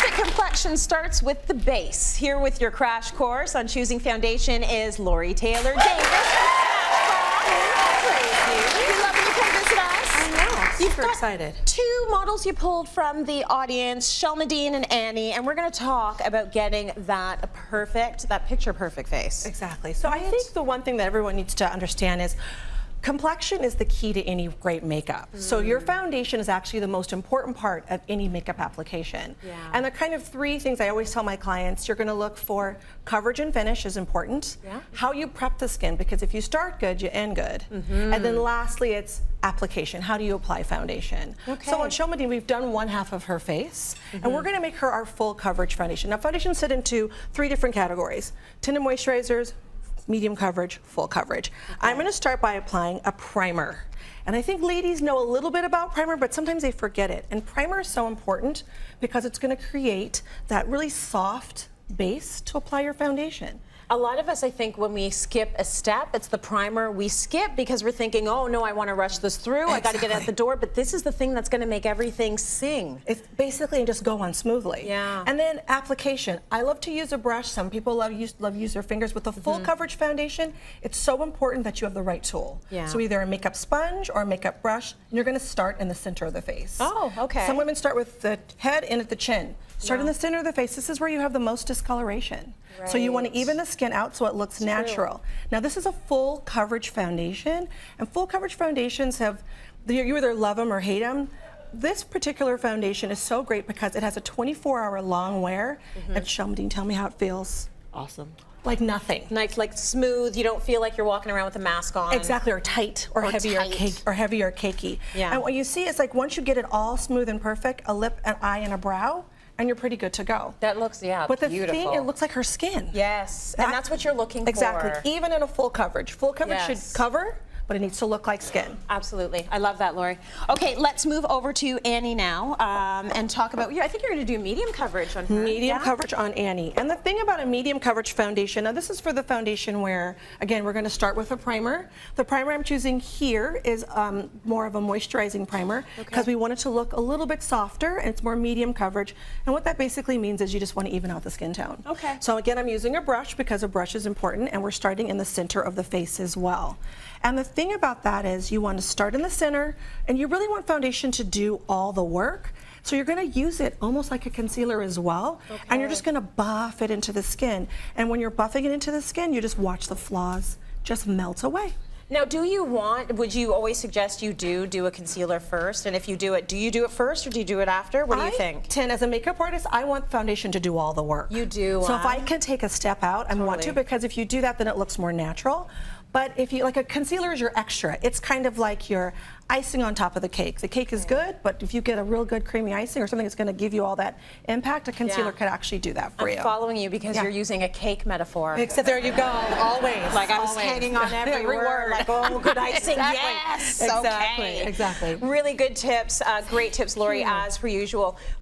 Perfect complexion starts with the base. Here with your crash course on choosing foundation is Lori Taylor Davis. We love when you come visit us. I know. You've Super got excited. two models you pulled from the audience, Shelmadine and Annie, and we're going to talk about getting that picture perfect face. Exactly. So I think the one thing that everyone needs to understand is complexion is the key to any great makeup. So your foundation is actually the most important part of any makeup application. Yeah. And there are kind of three things I always tell my clients. You're going to look for coverage and finish is important. Yeah. How you prep the skin, because if you start good, you end good. And then lastly, it's application. How do you apply foundation? Okay. So on Shelmadine, we've done one half of her face, and we're going to make her our full coverage foundation. Now, foundations sit into three different categories: tinted moisturizers, medium coverage, full coverage. Okay. I'm going to start by applying a primer. And I think ladies know a little bit about primer, but sometimes they forget it. And primer is so important because it's going to create that really soft base to apply your foundation. A lot of us, I think, when we skip a step, it's the primer we skip because we're thinking, oh no, I want to rush this through, I got to get it out the door, but this is the thing that's going to make everything sing. It's basically just go on smoothly. Yeah. And then application. I love to use a brush. Some people love use their fingers. With a full coverage foundation, it's so important that you have the right tool. Yeah. So either a makeup sponge or a makeup brush, and you're going to start in the center of the face. Oh, okay. Some women start with the head in at the chin. Start in the center of the face. This is where you have the most discoloration. So you want to even the skin out so it looks natural. Now this is a full coverage foundation, and full coverage foundations have, you either love them or hate them. This particular foundation is so great because it has a 24-hour long wear. And Shelmadine, tell me how it feels. Awesome. Like nothing. Nice, like smooth. You don't feel like you're walking around with a mask on. Exactly, or tight, or heavy, or heavy, or cakey. Yeah. And what you see is like once you get it all smooth and perfect, a lip, an eye, and a brow, and you're pretty good to go. That looks, yeah, but the beautiful. thing, it looks like her skin. Yes, and that's what you're looking for. Exactly, even in a full coverage. Full coverage should cover, but it needs to look like skin. Absolutely. I love that, Lori. Okay, let's move over to Annie now and talk about, I think you're going to do medium coverage on her. Medium coverage on Annie. And the thing about a medium coverage foundation, now this is for the foundation where, again, we're going to start with a primer. The primer I'm choosing here is more of a moisturizing primer because we want it to look a little bit softer and it's more medium coverage. And what that basically means is you just want to even out the skin tone. Okay. So again, I'm using a brush because a brush is important, and we're starting in the center of the face as well. And the thing about that is you want to start in the center, and you really want foundation to do all the work. So you're going to use it almost like a concealer as well, and you're just going to buff it into the skin. And when you're buffing it into the skin, you just watch the flaws just melt away. Now, would you always suggest you do a concealer first? And if you do you it first or do you do it after? What do you think? As a makeup artist, I want foundation to do all the work. You do. So if I can take a step out, I want to, because if you do that, then it looks more natural. But if you, like, a concealer is your extra. It's kind of like your icing on top of the cake. The cake is good, but if you get a real good creamy icing or something that's going to give you all that impact, a concealer could actually do that for you. I'm following you because you're using a cake metaphor. Except there you go, always. Like I was hanging on every word, like, oh, good icing, yes, Exactly, okay. exactly. Really good tips, great tips, Lori, as per usual.